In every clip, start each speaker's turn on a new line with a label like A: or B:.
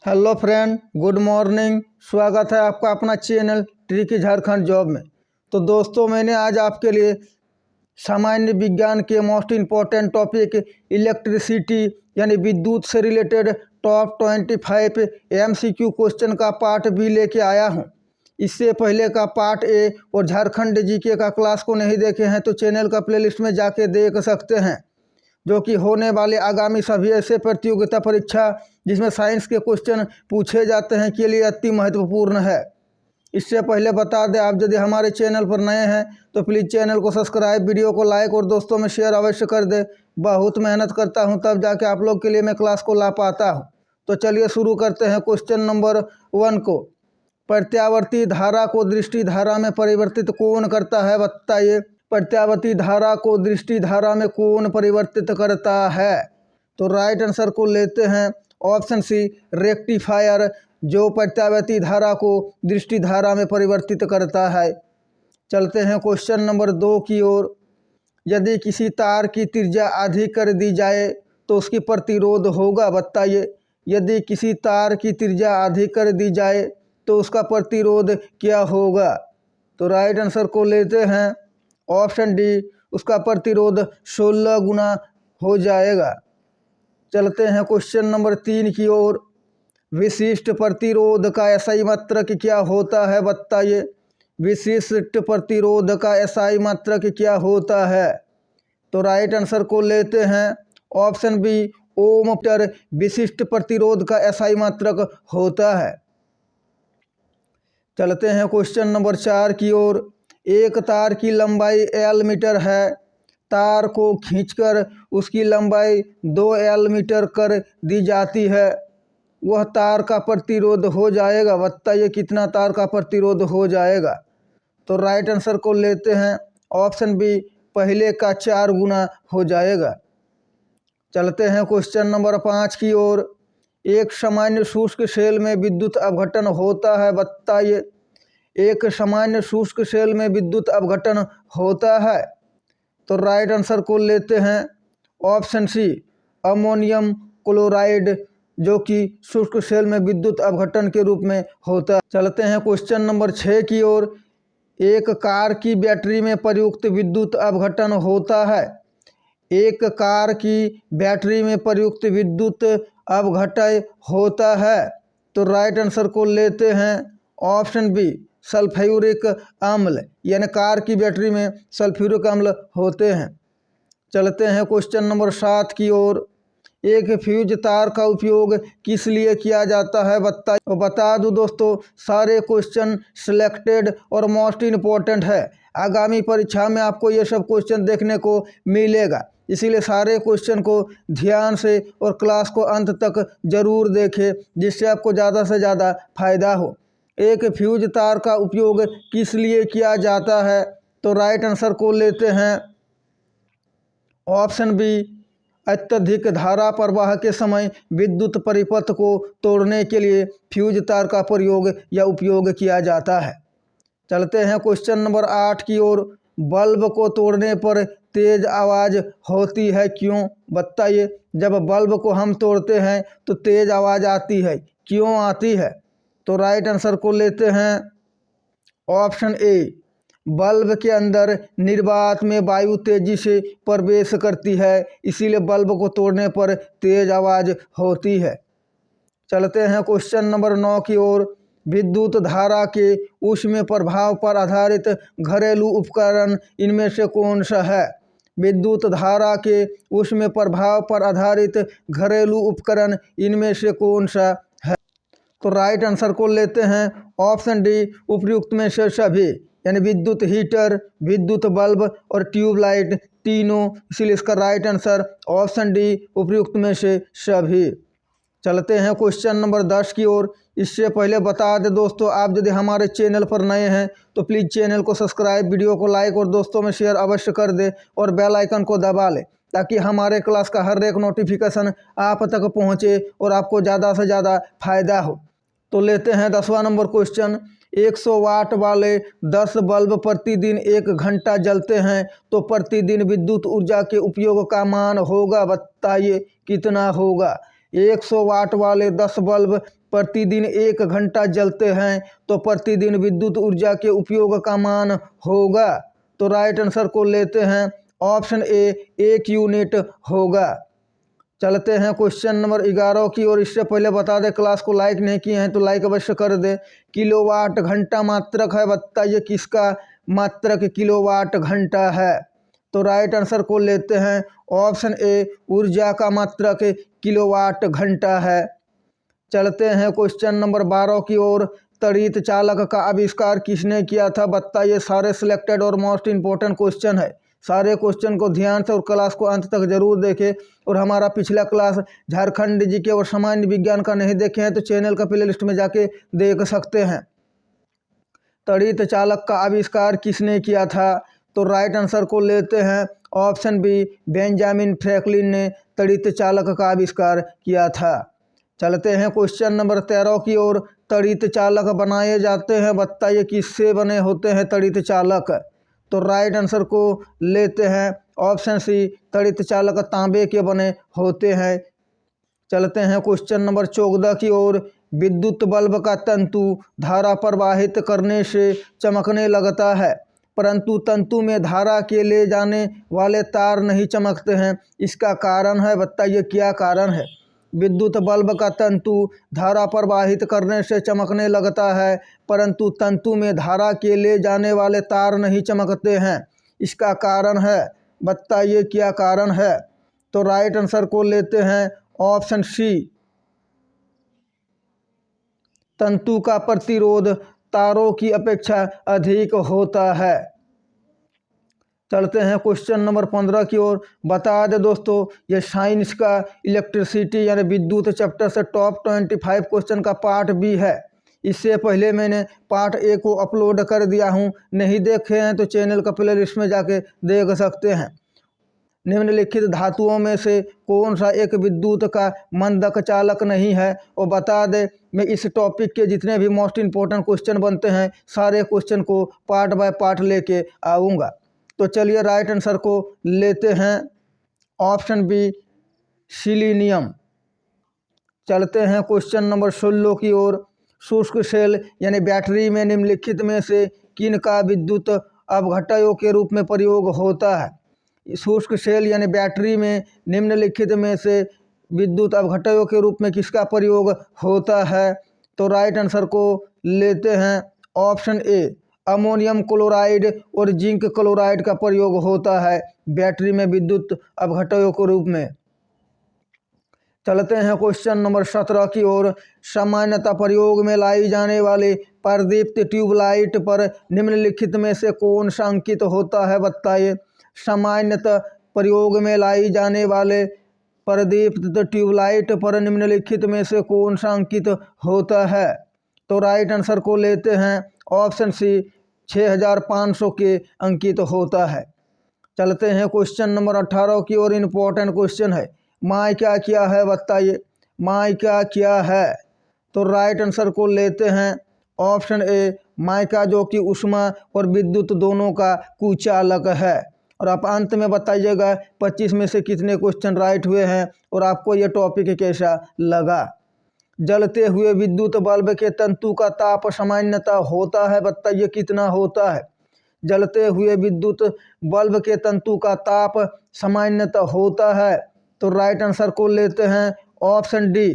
A: Hello friend, good morning. स्वागत है आपका अपना चैनल ट्रिकी झारखंड जॉब में। तो दोस्तों, मैंने आज आपके लिए सामान्य विज्ञान के मोस्ट इम्पॉर्टेंट टॉपिक इलेक्ट्रिसिटी यानी विद्युत से रिलेटेड टॉप 25 MCQ क्वेश्चन का पार्ट बी लेके आया हूं। इससे पहले का पार्ट ए और झारखंड जीके का क्लास को नहीं देखे हैं तो चैनल का प्लेलिस्ट में जाके देख सकते हैं, जो कि होने वाले आगामी सभी ऐसे प्रतियोगिता परीक्षा जिसमें साइंस के क्वेश्चन पूछे जाते हैं के लिए अति महत्वपूर्ण है। इससे पहले बता दें, आप यदि हमारे चैनल पर नए हैं तो प्लीज़ चैनल को सब्सक्राइब, वीडियो को लाइक और दोस्तों में शेयर अवश्य कर दें। बहुत मेहनत करता हूं तब जाके आप लोग के लिए मैं क्लास को ला पाता हूं। तो चलिए शुरू करते हैं क्वेश्चन नंबर 1 को। प्रत्यावर्ती धारा को दृष्टि धारा में परिवर्तित कौन करता है, बताइए। प्रत्यावर्ती धारा को दृष्टि धारा में कौन परिवर्तित करता है? तो राइट आंसर को लेते हैं ऑप्शन सी, रेक्टिफायर, जो प्रत्यावर्ती धारा को दृष्टि धारा में परिवर्तित करता है। चलते हैं क्वेश्चन नंबर 2 की ओर। यदि किसी तार की त्रिज्या अधिक कर दी जाए तो उसकी प्रतिरोध होगा, बताइए। यदि किसी तार की त्रिज्या अधिक कर दी जाए तो उसका प्रतिरोध क्या होगा? तो राइट आंसर को लेते हैं ऑप्शन डी, उसका प्रतिरोध 16 गुना हो जाएगा। चलते हैं क्वेश्चन नंबर 3 की ओर। विशिष्ट प्रतिरोध का एसआई मात्रक क्या होता है, बताइए। विशिष्ट प्रतिरोध का एसआई मात्रक क्या होता है? तो राइट आंसर को लेते हैं ऑप्शन बी, ओम मीटर विशिष्ट प्रतिरोध का एसआई मात्रक होता है। चलते हैं क्वेश्चन नंबर 4 की ओर। एक तार की लंबाई L मीटर है। तार को खींचकर उसकी लंबाई 2L मीटर कर दी जाती है। वह तार का प्रतिरोध हो जाएगा, बताइए कितना तार का प्रतिरोध हो जाएगा? तो राइट आंसर को लेते हैं ऑप्शन बी, पहले का 4 गुना हो जाएगा। चलते हैं क्वेश्चन नंबर 5 की ओर। एक सामान्य शुष्क सेल में विद्युत अपघटन होता है, बताइए। एक सामान्य शुष्क सेल में विद्युत अपघटन होता है। तो राइट आंसर को लेते हैं ऑप्शन सी, अमोनियम क्लोराइड, जो कि शुष्क सेल में विद्युत अपघटन के रूप में होता है। चलते हैं क्वेश्चन नंबर 6 की ओर। एक कार की बैटरी में प्रयुक्त विद्युत अपघटन होता है। एक कार की बैटरी में प्रयुक्त विद्युत अपघटन होता है। तो राइट आंसर को लेते हैं ऑप्शन बी, सल्फ्यूरिक अम्ल, यानी कार की बैटरी में सल्फ्यूरिक अम्ल होते हैं। चलते हैं क्वेश्चन नंबर 7 की ओर। एक फ्यूज तार का उपयोग किस लिए किया जाता है, बता दूं दोस्तों, सारे क्वेश्चन सिलेक्टेड और मोस्ट इम्पोर्टेंट है। आगामी परीक्षा में आपको ये सब क्वेश्चन देखने को मिलेगा, इसीलिए सारे क्वेश्चन को ध्यान से और क्लास को अंत तक जरूर देखें, जिससे आपको ज़्यादा से ज़्यादा फायदा हो। एक फ्यूज तार का उपयोग किस लिए किया जाता है? तो राइट आंसर को लेते हैं ऑप्शन बी, अत्यधिक धारा प्रवाह के समय विद्युत परिपथ को तोड़ने के लिए फ्यूज तार का प्रयोग या उपयोग किया जाता है। चलते हैं क्वेश्चन नंबर 8 की ओर। बल्ब को तोड़ने पर तेज आवाज़ होती है, क्यों, बताइए। जब बल्ब को हम तोड़ते हैं तो तेज आवाज़ आती है, क्यों आती है? तो राइट आंसर को लेते हैं ऑप्शन ए, बल्ब के अंदर निर्वात में वायु तेजी से प्रवेश करती है, इसीलिए बल्ब को तोड़ने पर तेज आवाज़ होती है। चलते हैं क्वेश्चन नंबर 9 की ओर। विद्युत धारा के ऊष्मीय प्रभाव पर आधारित घरेलू उपकरण इनमें से कौन सा है? विद्युत धारा के ऊष्मीय प्रभाव पर आधारित घरेलू उपकरण इनमें से कौन सा है? तो राइट आंसर को लेते हैं ऑप्शन डी, उपयुक्त में से सभी, यानी विद्युत हीटर, विद्युत बल्ब और ट्यूबलाइट तीनों, इसीलिए इसका राइट आंसर ऑप्शन डी, उपयुक्त में से सभी। चलते हैं क्वेश्चन नंबर 10 की ओर। इससे पहले बता दें दोस्तों, आप यदि हमारे चैनल पर नए हैं तो प्लीज़ चैनल को सब्सक्राइब, वीडियो को लाइक और दोस्तों में शेयर अवश्य कर दें और बेल आइकन को दबा लें, ताकि हमारे क्लास का हर एक नोटिफिकेशन आप तक पहुंचे और आपको ज़्यादा से ज़्यादा फायदा हो। तो लेते हैं 10वां नंबर क्वेश्चन। 100 वाट वाले 10 बल्ब प्रतिदिन 1 घंटा जलते हैं तो प्रतिदिन विद्युत ऊर्जा के उपयोग का मान होगा, बताइए कितना होगा? 100 वाट वाले 10 बल्ब प्रतिदिन 1 घंटा जलते हैं तो प्रतिदिन विद्युत ऊर्जा के उपयोग का मान होगा। तो राइट आंसर को लेते हैं ऑप्शन ए 1 यूनिट होगा। चलते हैं क्वेश्चन नंबर 11 की ओर। इससे पहले बता दें, क्लास को लाइक नहीं किए हैं तो लाइक अवश्य कर दें। किलोवाट घंटा मात्रक है, बताइए किसका मात्रक किलोवाट घंटा है। तो राइट आंसर को लेते हैं ऑप्शन ए ऊर्जा का मात्रक किलोवाट घंटा है। चलते हैं क्वेश्चन नंबर 12 की ओर। तड़ित चालक का आविष्कार किसने किया था, बताइए। सारे सिलेक्टेड और मोस्ट इंपॉर्टेंट क्वेश्चन है। सारे क्वेश्चन को ध्यान से और क्लास को अंत तक जरूर देखें। और हमारा पिछला क्लास झारखंड जीके और सामान्य विज्ञान का नहीं देखे हैं तो चैनल का प्ले लिस्ट में जाके देख सकते हैं। तड़ित चालक का आविष्कार किसने किया था, तो राइट आंसर को लेते हैं ऑप्शन बी बेंजामिन फ्रैंकलिन ने तड़ित चालक का आविष्कार किया था। चलते हैं क्वेश्चन नंबर 13 की ओर। तड़ित चालक बनाए जाते हैं, बताइए किससे बने होते हैं तड़ित चालक। तो राइट आंसर को लेते हैं ऑप्शन सी तड़ित चालक तांबे के बने होते हैं। चलते हैं क्वेश्चन नंबर 14 की ओर। विद्युत बल्ब का तंतु धारा प्रवाहित करने से चमकने लगता है, परंतु तंतु में धारा के ले जाने वाले तार नहीं चमकते हैं, इसका कारण है, बताइए क्या कारण है। विद्युत बल्ब का तंतु धारा प्रवाहित करने से चमकने लगता है, परंतु तंतु में धारा के ले जाने वाले तार नहीं चमकते हैं, इसका कारण है, बताइए क्या कारण है। तो राइट आंसर को लेते हैं ऑप्शन सी तंतु का प्रतिरोध तारों की अपेक्षा अधिक होता है। चलते हैं क्वेश्चन नंबर 15 की ओर। बता दें दोस्तों, ये साइंस का इलेक्ट्रिसिटी यानी विद्युत चैप्टर से टॉप 25 क्वेश्चन का पार्ट बी है। इससे पहले मैंने पार्ट ए को अपलोड कर दिया हूँ, नहीं देखे हैं तो चैनल का प्ले लिस्ट में जाके देख सकते हैं। निम्नलिखित धातुओं में से कौन सा एक विद्युत का मंदक चालक नहीं है, और बता दें मैं इस टॉपिक के जितने भी मोस्ट इंपॉर्टेंट क्वेश्चन बनते हैं सारे क्वेश्चन को पार्ट बाय पार्ट लेके आऊँगा। तो चलिए राइट आंसर को लेते हैं ऑप्शन बी सिलीनियम। चलते हैं क्वेश्चन नंबर 16 की ओर। शुष्क सेल यानी बैटरी में निम्नलिखित में से किन का विद्युत अपघटयों के रूप में प्रयोग होता है। शुष्क सेल यानी बैटरी में निम्नलिखित में से विद्युत अपघटयों के रूप में किसका प्रयोग होता है। तो राइट आंसर को लेते हैं ऑप्शन ए अमोनियम क्लोराइड और जिंक क्लोराइड का प्रयोग होता है बैटरी में विद्युत अपघटयों के रूप में। चलते हैं क्वेश्चन नंबर 17 की ओर। सामान्यतः प्रयोग में लाई जाने वाली प्रदीप्त ट्यूबलाइट पर निम्नलिखित में से कौन सा अंकित होता है, बताइए। सामान्यतः प्रयोग में लाई जाने वाले प्रदीप्त ट्यूबलाइट पर निम्नलिखित में से कौन सा अंकित होता है। तो राइट आंसर को लेते हैं ऑप्शन सी 6500 के अंकित होता है। चलते हैं क्वेश्चन नंबर 18 की ओर। इम्पोर्टेंट क्वेश्चन है, माइका क्या है, बताइए। माइका क्या है, तो राइट आंसर को लेते हैं ऑप्शन ए माइका, जो कि ऊष्मा और विद्युत दोनों का कुचालक है। और आप अंत में बताइएगा 25 में से कितने क्वेश्चन राइट हुए हैं और आपको ये टॉपिक कैसा लगा। जलते हुए विद्युत बल्ब के तंतु का ताप सामान्यतः होता है, बताइए कितना होता है। जलते हुए विद्युत बल्ब के तंतु का ताप सामान्यतः होता है, तो राइट आंसर को लेते हैं ऑप्शन डी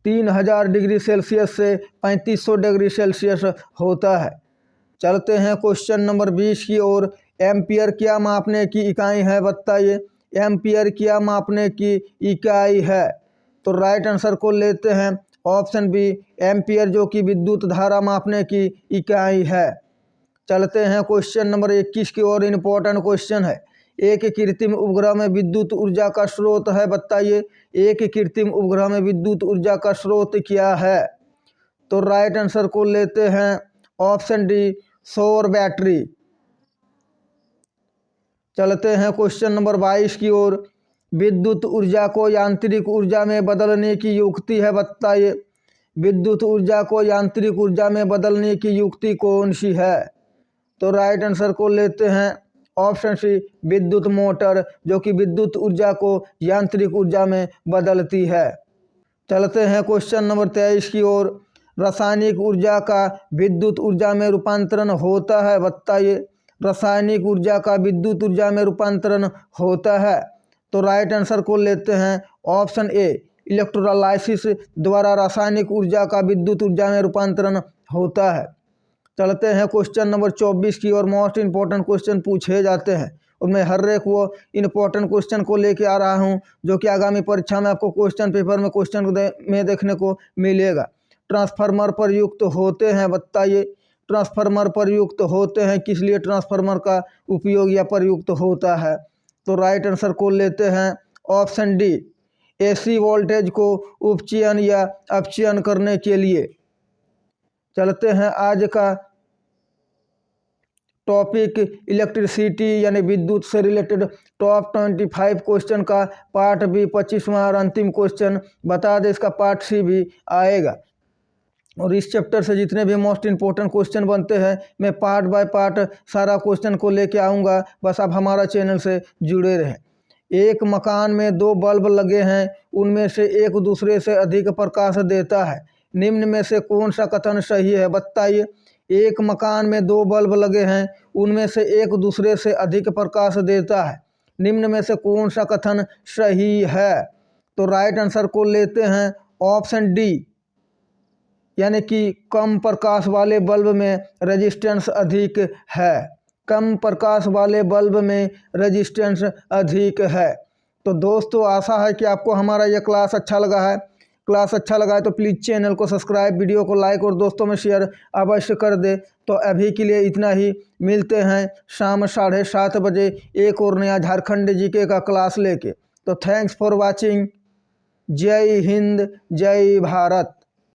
A: 3000 डिग्री सेल्सियस से 3500 डिग्री सेल्सियस होता है। चलते हैं क्वेश्चन नंबर 20 की ओर। एम्पियर क्या मापने की इकाई है, बताइए। एम्पियर क्या मापने की इकाई है, तो राइट आंसर को लेते हैं ऑप्शन बी एम्पियर, जो कि विद्युत धारा मापने की इकाई है। चलते हैं क्वेश्चन नंबर 21 की ओर। इम्पोर्टेंट क्वेश्चन है, एक कृत्रिम उपग्रह में विद्युत ऊर्जा का स्रोत है, बताइए। एक कृत्रिम उपग्रह में विद्युत ऊर्जा का स्रोत क्या है, तो राइट आंसर को लेते हैं ऑप्शन डी सौर बैटरी। चलते हैं क्वेश्चन नंबर 22 की ओर। विद्युत ऊर्जा को यांत्रिक ऊर्जा में बदलने की युक्ति है, बताइए। विद्युत ऊर्जा को यांत्रिक ऊर्जा में बदलने की युक्ति कौन सी है, तो राइट आंसर को लेते हैं ऑप्शन सी विद्युत मोटर, जो कि विद्युत ऊर्जा को यांत्रिक ऊर्जा में बदलती है। चलते हैं क्वेश्चन नंबर 23 की ओर। रासायनिक ऊर्जा का विद्युत ऊर्जा में रूपांतरण होता है, बताइए। रासायनिक ऊर्जा का विद्युत ऊर्जा में रूपांतरण होता है, तो राइट आंसर को लेते हैं ऑप्शन ए, इलेक्ट्रोलाइसिस द्वारा रासायनिक ऊर्जा का विद्युत ऊर्जा में रूपांतरण होता है। चलते हैं क्वेश्चन नंबर 24 की ओर। मोस्ट इंपॉर्टेंट क्वेश्चन पूछे जाते हैं और मैं हर एक वो इंपॉर्टेंट क्वेश्चन को लेके आ रहा हूं जो कि आगामी परीक्षा में आपको क्वेश्चन पेपर में क्वेश्चन में देखने को मिलेगा। ट्रांसफार्मर प्रयुक्त होते हैं, बताइए। ट्रांसफार्मर प्रयुक्त होते हैं, किस लिए ट्रांसफार्मर का उपयोग या प्रयुक्त होता है, तो राइट आंसर को लेते हैं ऑप्शन डी, एसी वोल्टेज को उपचयन या अपचयन करने के लिए। चलते हैं आज का टॉपिक इलेक्ट्रिसिटी यानी विद्युत से रिलेटेड टॉप 25 क्वेश्चन का पार्ट बी 25वां और अंतिम क्वेश्चन। बता दें इसका पार्ट सी भी आएगा और इस चैप्टर से जितने भी मोस्ट इंपॉर्टेंट क्वेश्चन बनते हैं मैं पार्ट बाय पार्ट सारा क्वेश्चन को लेके आऊँगा। बस आप हमारा चैनल से जुड़े रहें। एक मकान में 2 बल्ब लगे हैं, उनमें से एक दूसरे से अधिक प्रकाश देता है, निम्न में से कौन सा कथन सही है, बताइए। एक मकान में 2 बल्ब लगे हैं, उनमें से एक दूसरे से अधिक प्रकाश देता है, निम्न में से कौन सा कथन सही है, तो राइट आंसर को लेते हैं ऑप्शन डी, यानी कि कम प्रकाश वाले बल्ब में रेजिस्टेंस अधिक है। कम प्रकाश वाले बल्ब में रेजिस्टेंस अधिक है। तो दोस्तों आशा है कि आपको हमारा यह क्लास अच्छा लगा है। क्लास अच्छा लगा है तो प्लीज़ चैनल को सब्सक्राइब, वीडियो को लाइक और दोस्तों में शेयर अवश्य कर दे। तो अभी के लिए इतना ही, मिलते हैं शाम 7:30 बजे एक और नया झारखंड जीके का क्लास लेके। तो थैंक्स फॉर वाचिंग। जय हिंद, जय भारत।